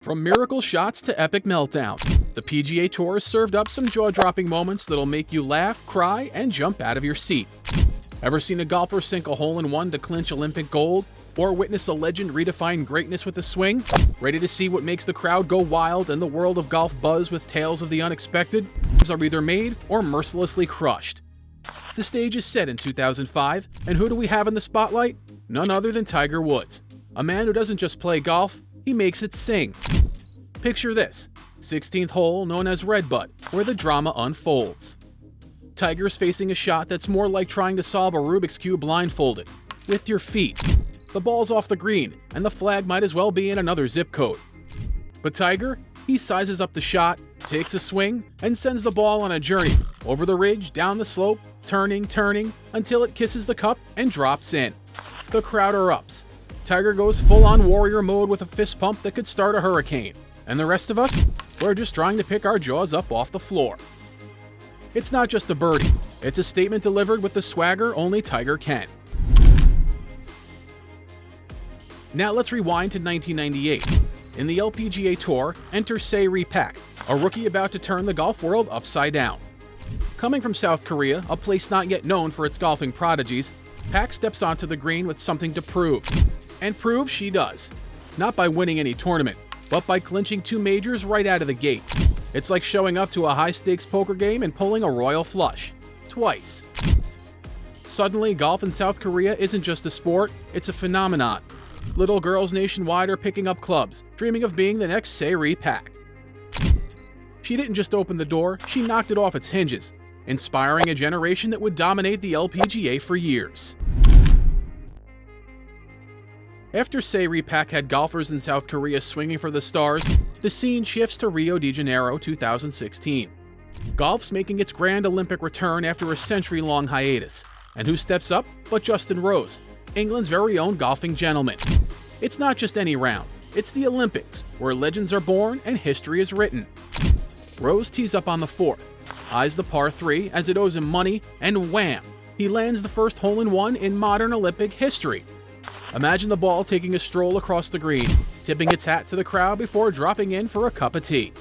From miracle shots to epic meltdowns, the PGA Tour has served up some jaw-dropping moments that'll make you laugh, cry, and jump out of your seat. Ever seen a golfer sink a hole-in-one to clinch Olympic gold? Or witness a legend redefine greatness with a swing? Ready to see what makes the crowd go wild and the world of golf buzz with tales of the unexpected? Are either made or mercilessly crushed. The stage is set in 2005, and who do we have in the spotlight? None other than Tiger Woods, a man who doesn't just play golf, he makes it sing. Picture this, 16th hole known as Redbud, where the drama unfolds. Tiger's facing a shot that's more like trying to solve a Rubik's Cube blindfolded, with your feet. The ball's off the green, and the flag might as well be in another zip code. But Tiger, he sizes up the shot, takes a swing, and sends the ball on a journey, over the ridge, down the slope, turning, until it kisses the cup and drops in. The crowd erupts. Tiger goes full-on warrior mode with a fist pump that could start a hurricane. And the rest of us? We're just trying to pick our jaws up off the floor. It's not just a birdie. It's a statement delivered with the swagger only Tiger can. Now let's rewind to 1998. In the LPGA Tour, enter Se-Ri Pak, a rookie about to turn the golf world upside down. Coming from South Korea, a place not yet known for its golfing prodigies, Pak steps onto the green with something to prove. And prove she does. Not by winning any tournament, but by clinching 2 majors right out of the gate. It's like showing up to a high-stakes poker game and pulling a royal flush. Twice. Suddenly, golf in South Korea isn't just a sport, it's a phenomenon. Little girls nationwide are picking up clubs, dreaming of being the next Se-Ri Pak. She didn't just open the door, she knocked it off its hinges, inspiring a generation that would dominate the LPGA for years. After Se-Ri Pak had golfers in South Korea swinging for the stars, the scene shifts to Rio de Janeiro 2016. Golf's making its grand Olympic return after a century-long hiatus. And who steps up but Justin Rose, England's very own golfing gentleman. It's not just any round, it's the Olympics, where legends are born and history is written. Rose tees up on the 4th, eyes the par 3 as it owes him money, and wham! He lands the first hole-in-one in modern Olympic history. Imagine the ball taking a stroll across the green, tipping its hat to the crowd before dropping in for a cup of tea.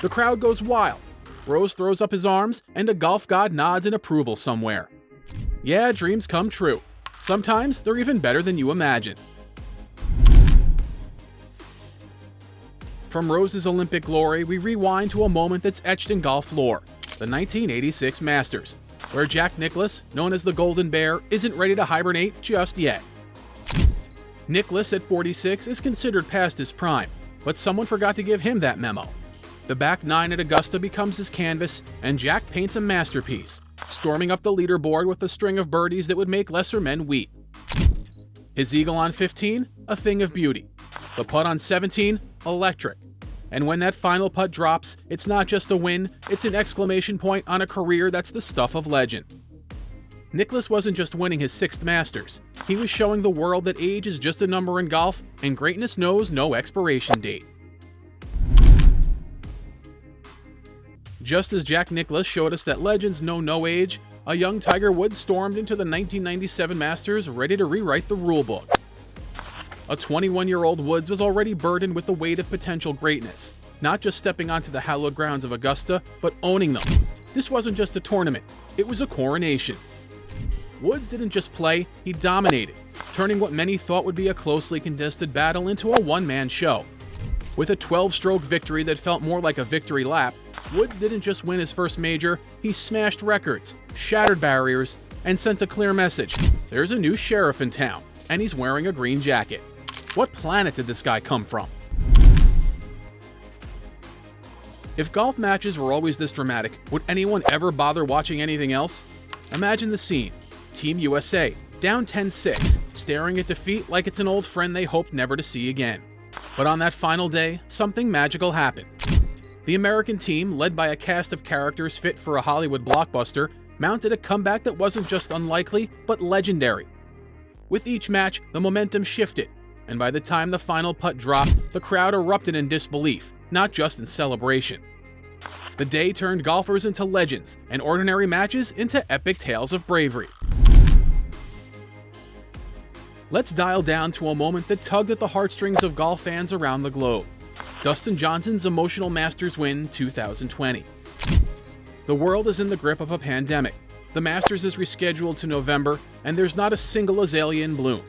The crowd goes wild. Rose throws up his arms, and a golf god nods in approval somewhere. Yeah, dreams come true. Sometimes they're even better than you imagine. From Rose's Olympic glory, we rewind to a moment that's etched in golf lore, the 1986 Masters, where Jack Nicklaus, known as the Golden Bear, isn't ready to hibernate just yet. Nicklaus, at 46, is considered past his prime, but someone forgot to give him that memo. The back 9 at Augusta becomes his canvas, and Jack paints a masterpiece, storming up the leaderboard with a string of birdies that would make lesser men weep. His eagle on 15, a thing of beauty. The putt on 17, electric. And when that final putt drops, it's not just a win, it's an exclamation point on a career that's the stuff of legend. Nicklaus wasn't just winning his 6th Masters, he was showing the world that age is just a number in golf, and greatness knows no expiration date. Just as Jack Nicklaus showed us that legends know no age, a young Tiger Woods stormed into the 1997 Masters ready to rewrite the rulebook. A 21-year-old Woods was already burdened with the weight of potential greatness, not just stepping onto the hallowed grounds of Augusta, but owning them. This wasn't just a tournament, it was a coronation. Woods didn't just play, he dominated, turning what many thought would be a closely contested battle into a one-man show. With a 12-stroke victory that felt more like a victory lap, Woods didn't just win his first major, he smashed records, shattered barriers, and sent a clear message. There's a new sheriff in town, and he's wearing a green jacket. What planet did this guy come from? If golf matches were always this dramatic, would anyone ever bother watching anything else? Imagine the scene. Team USA, down 10-6, staring at defeat like it's an old friend they hoped never to see again. But on that final day, something magical happened. The American team, led by a cast of characters fit for a Hollywood blockbuster, mounted a comeback that wasn't just unlikely, but legendary. With each match, the momentum shifted, and by the time the final putt dropped, the crowd erupted in disbelief, not just in celebration. The day turned golfers into legends, and ordinary matches into epic tales of bravery. Let's dial down to a moment that tugged at the heartstrings of golf fans around the globe. Dustin Johnson's emotional Masters win 2020. The world is in the grip of a pandemic. The Masters is rescheduled to November, and there's not a single azalea in bloom.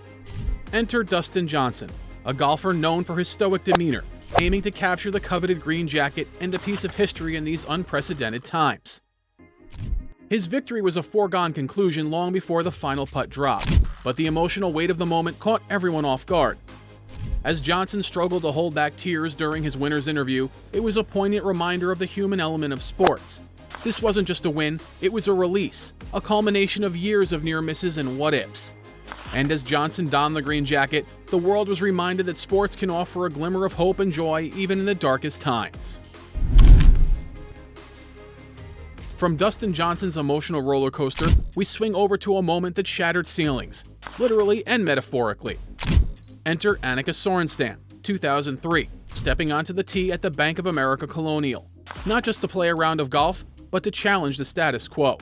Enter Dustin Johnson, a golfer known for his stoic demeanor, aiming to capture the coveted green jacket and a piece of history in these unprecedented times. His victory was a foregone conclusion long before the final putt dropped, but the emotional weight of the moment caught everyone off guard. As Johnson struggled to hold back tears during his winner's interview, it was a poignant reminder of the human element of sports. This wasn't just a win, it was a release, a culmination of years of near misses and what-ifs. And as Johnson donned the green jacket, the world was reminded that sports can offer a glimmer of hope and joy even in the darkest times. From Dustin Johnson's emotional roller coaster, we swing over to a moment that shattered ceilings, literally and metaphorically. Enter Annika Sorenstam, 2003, stepping onto the tee at the Bank of America Colonial, not just to play a round of golf, but to challenge the status quo.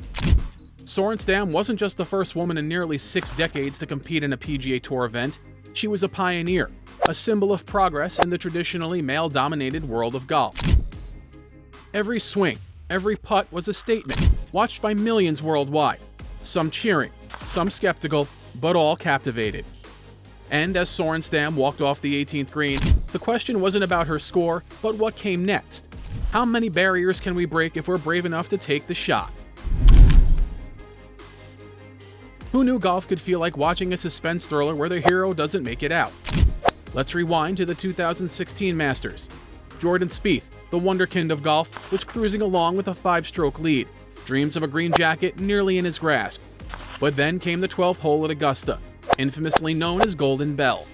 Sorenstam wasn't just the first woman in nearly 6 decades to compete in a PGA Tour event, she was a pioneer, a symbol of progress in the traditionally male-dominated world of golf. Every swing, every putt was a statement, watched by millions worldwide, some cheering, some skeptical, but all captivated. And as Sorenstam walked off the 18th green, the question wasn't about her score, but what came next. How many barriers can we break if we're brave enough to take the shot? Who knew golf could feel like watching a suspense thriller where the hero doesn't make it out? Let's rewind to the 2016 Masters. Jordan Spieth, the wonderkind of golf, was cruising along with a 5-stroke lead, dreams of a green jacket nearly in his grasp. But then came the 12th hole at Augusta, infamously known as Golden Bell.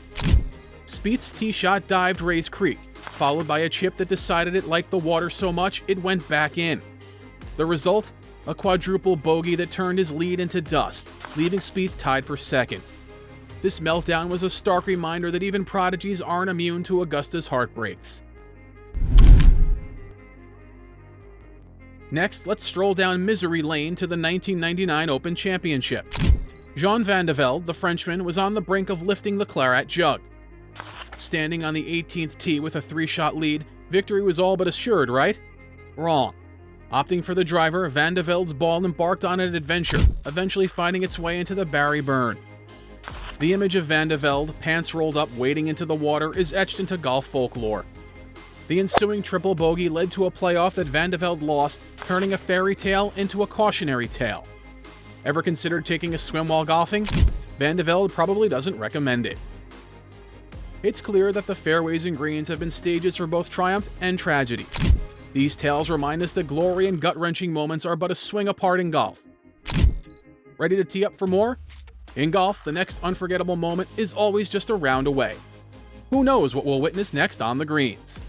Spieth's tee shot dived Rays Creek, followed by a chip that decided it liked the water so much it went back in. The result? A quadruple bogey that turned his lead into dust, leaving Spieth tied for second. This meltdown was a stark reminder that even prodigies aren't immune to Augusta's heartbreaks. Next, let's stroll down misery lane to the 1999 Open Championship. Jean Van de Velde, the Frenchman, was on the brink of lifting the claret jug. Standing on the 18th tee with a 3-shot lead, victory was all but assured, right? Wrong. Opting for the driver, Van de Velde's ball embarked on an adventure, eventually finding its way into the Barry Burn. The image of Van de Velde, pants rolled up wading into the water, is etched into golf folklore. The ensuing triple bogey led to a playoff that Van de Velde lost, turning a fairy tale into a cautionary tale. Ever considered taking a swim while golfing? Van de Velde probably doesn't recommend it. It's clear that the fairways and greens have been stages for both triumph and tragedy. These tales remind us that glory and gut-wrenching moments are but a swing apart in golf. Ready to tee up for more? In golf, the next unforgettable moment is always just a round away. Who knows what we'll witness next on the greens?